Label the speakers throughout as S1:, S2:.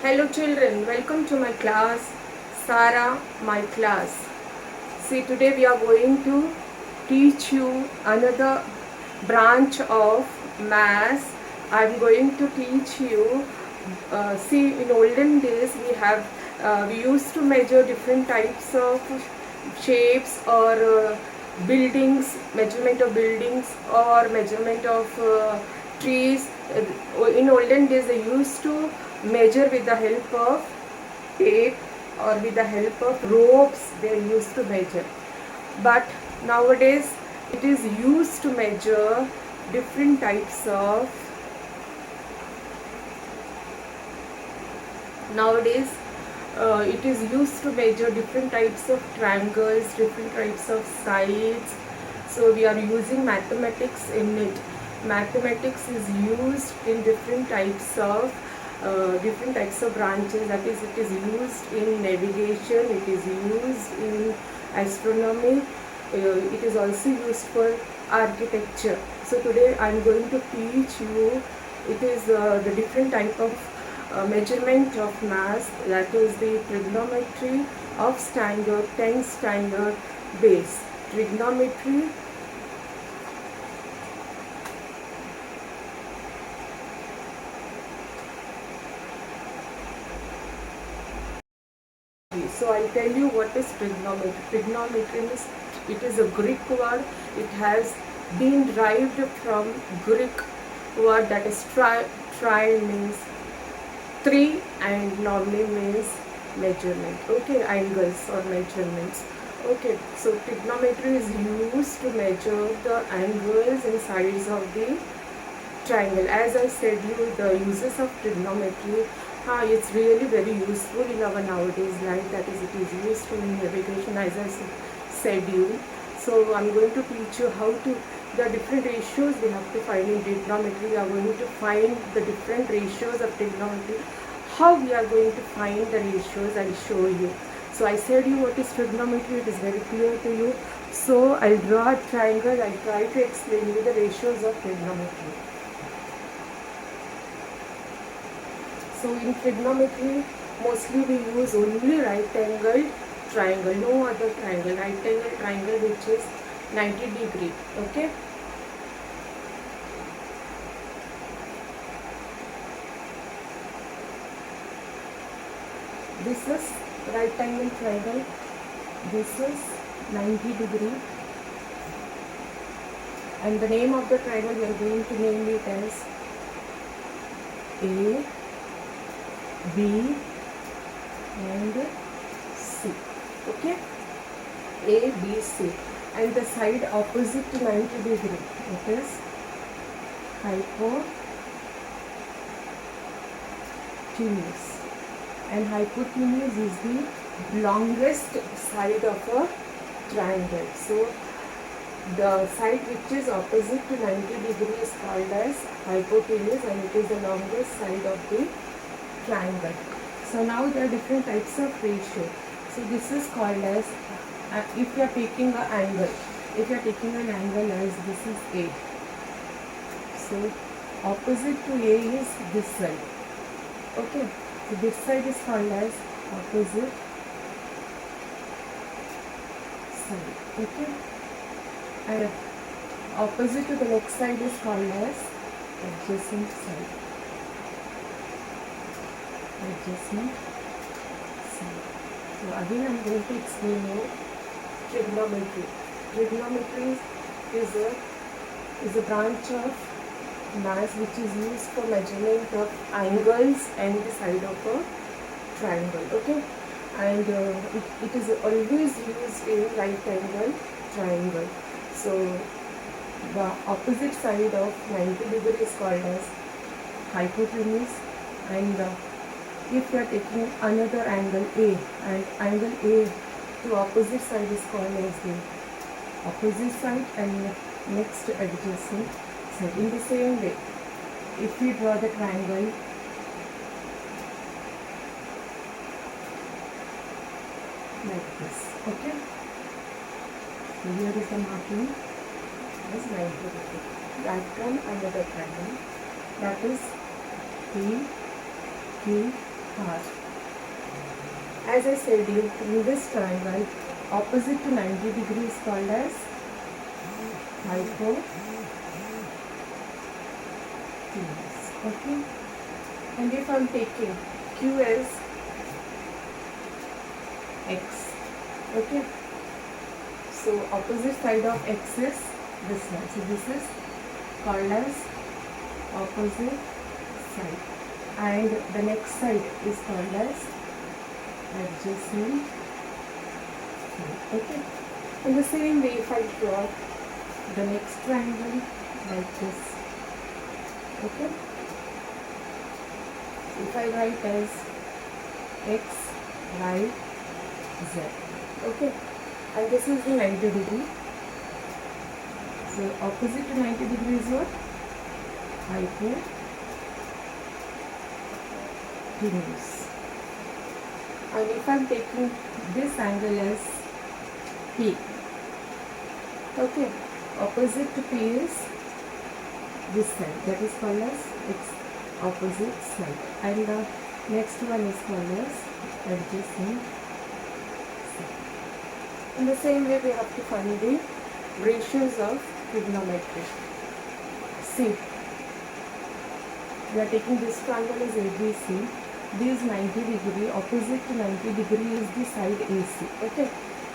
S1: Hello children, welcome to my class, Sara, my class. See, today we are going to teach you another branch of maths. I am going to teach you, see, in olden days we used to measure different types of shapes or buildings, measurement of buildings or measurement of trees. In olden days they used to measure with the help of tape or with the help of ropes. They used to measure, but nowadays it is used to measure different types of nowadays it is used to measure different types of triangles, different types of sides. So we are using mathematics in it. Mathematics is used in different types of branches. That is, it is used in navigation, it is used in astronomy, it is also used for architecture. So today I am going to teach you, it is the different type of measurement of mass, that is the trigonometry of standard 10 standard base. Trigonometry So I'll tell you what is trigonometry. Trigonometry means it is a Greek word. It has been derived from Greek word that is tri means three and normally means measurement. Okay, angles or measurements. Okay, so trigonometry is used to measure the angles and sides of the triangle. As I said you, the uses of trigonometry, it's really very useful in our nowadays life. That is, it is used in navigation, as I said you. So I'm going to teach you how to, the different ratios we have to find in trigonometry. We are going to find the different ratios of trigonometry. How we are going to find the ratios, I'll show you. So I said you what is trigonometry, it is very clear to you. So I'll draw a triangle, I'll try to explain you the ratios of trigonometry. So in trigonometry, mostly we use only right angle triangle, no other triangle. Right angle triangle which is 90 degree. Okay. This is right angle triangle. This is 90 degree. And the name of the triangle we are going to name it as A, B and C. Okay, A, B, C, and the side opposite to 90 degree, it is hypotenuse, and hypotenuse is the longest side of a triangle. So the side which is opposite to 90 degree is called as hypotenuse, and it is the longest side of the triangle. So now there are different types of ratio. So this is called as, if you are taking an angle, as this is A. So opposite to A is this side. Okay. So this side is called as opposite side. Okay. And opposite to the next side is called as adjacent side. Adjacent side. So again I am going to explain you trigonometry. Trigonometry is a branch of maths which is used for measurement of angles and the side of a triangle. Okay, and it is always used in right angle triangle. So the opposite side of 90 degree is called as hypotenuse, and if you are taking another angle A, and angle A to opposite side is called as the opposite side, and next adjacent side. In the same way, if we draw the triangle like this, okay, so here is the marking as 90 degree. That one another triangle, that is P, Q, R. As I said you, in this triangle, opposite to 90 degree is called as hypotenuse. Okay. And if I am taking Q as X. Okay. So opposite side of X is this one. So this is called as opposite side. And the next side is called as adjacent side. Okay. In the same way, if I draw the next triangle like this. Okay. If I write as X, Y, Z. Okay. And this is the 90 degree. So opposite to 90 degree is what? Hypotenuse. And if I am taking this angle as P. Okay. Opposite to P is this side. That is called as its opposite side. And the next one is called as adjacent side. In the same way, we have to find the ratios of trigonometry. See, we are taking this triangle as ABC. This 90 degree, opposite to 90 degree is the side AC. Okay,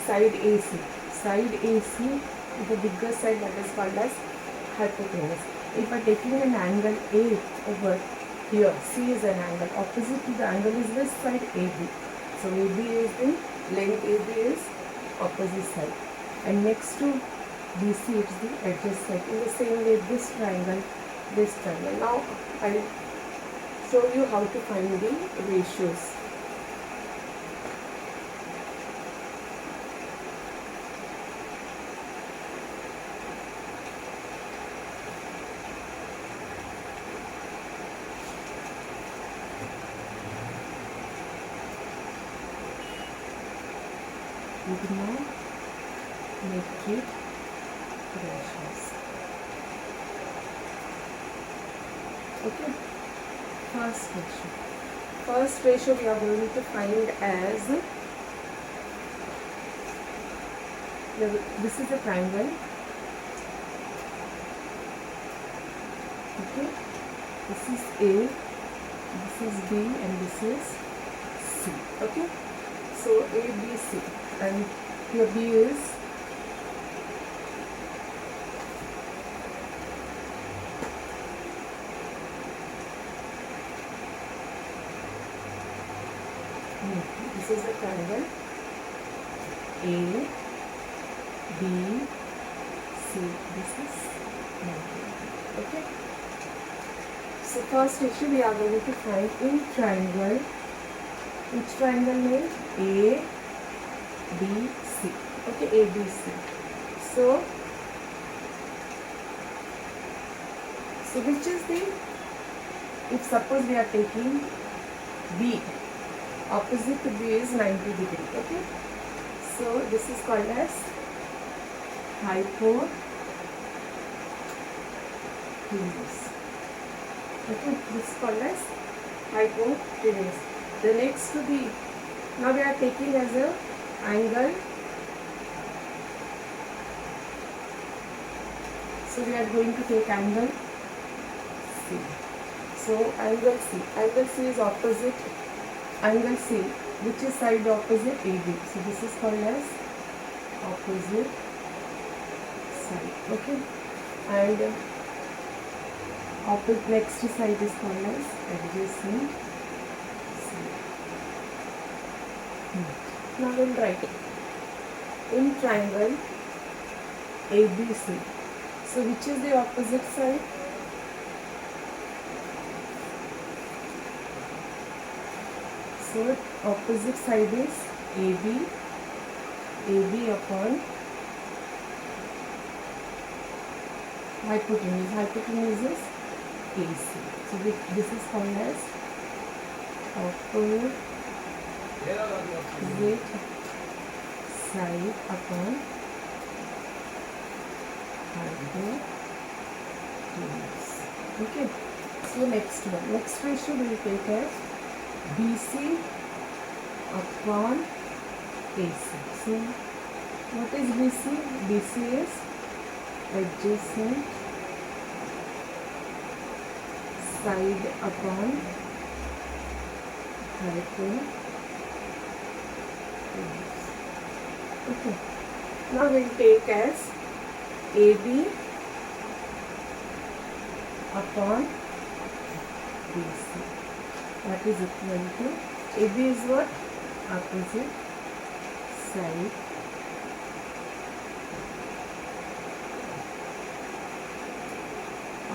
S1: side AC. Side AC is the bigger side, that is called as hypotenuse. If I am taking an angle A over here, C is an angle. Opposite to the angle is this side AB. So AB is the length, AB is opposite side. And next to BC is the adjacent side. In the same way, this triangle, this triangle. Now I will show you how to find the ratios. Trigonometric ratios. Okay. First ratio we are going to find as, this is a triangle. Okay. This is A, this is B, and this is C. Okay. So A, B, C, and here B is this is the triangle A, B, C. This is 90. Okay. So first ratio we are going to find in triangle. Which triangle name? A, B, C. Okay, A, B, C. So which is the, if suppose we are taking B, opposite to B is 90 degree. Okay. So this is called as hypotenuse. Okay, this is called as hypotenuse. The next to the, now we are taking as a angle. So we are going to take angle C. So angle C. Angle C is opposite angle C, which is side opposite AB. So this is called as opposite side. Okay. And opposite next side is called as adjacent side. Now we'll write it. In triangle ABC. So which is the opposite side? So opposite side is AB, AB upon hypotenuse. Hypotenuse is AC. So this is called as opposite side upon hypotenuse. Okay. So next one. Next ratio we will take as BC upon AC. So what is BC? BC is adjacent side upon hypotenuse. Okay. Now we'll take as AB upon BC. That is equal to AB is what? Opposite side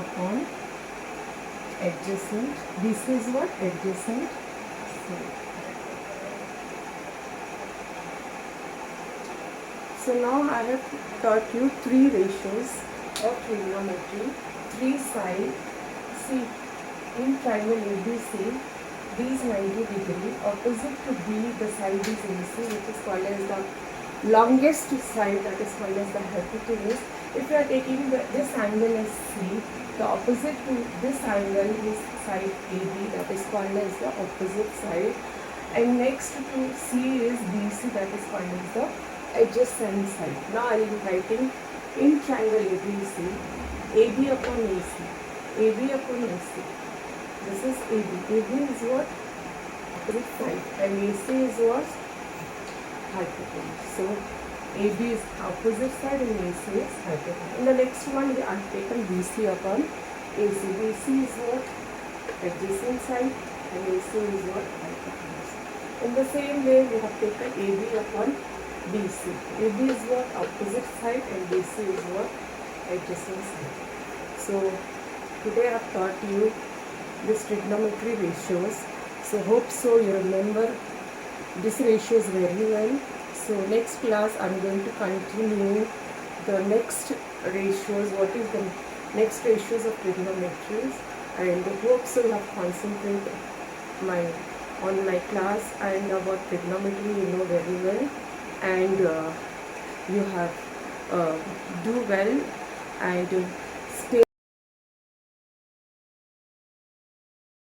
S1: upon adjacent. BC is what? Adjacent side. So now I have taught you three ratios of trigonometry, three sides. See, in triangle ABC, D is 90 degree, opposite to B the side is AC, which is called as the longest side, that is called as the hypotenuse. If you are taking this angle as C, the opposite to this angle is side AB, that is called as the opposite side, and next to C is BC, that is called as the adjacent side. Now I am writing in triangle ABC, AB upon AC, AB upon AC. This is AB. AB is what? Opposite side, and AC is what? Hypotenuse. So AB is opposite side and AC is hypotenuse. In the next one, I have taken BC upon AC. BC is what? Adjacent side, and AC is what? Hypotenuse. In the same way, we have taken AB upon BC. AB is what? Opposite side, and BC is what? Adjacent side. So today I have taught you this trigonometry ratios. So hope so you remember these ratios very well. So next class I am going to continue the next ratios. What is the next ratios of trigonometries? And hope so you have concentrated on my class, and about trigonometry you know very well, and you have do well, and stay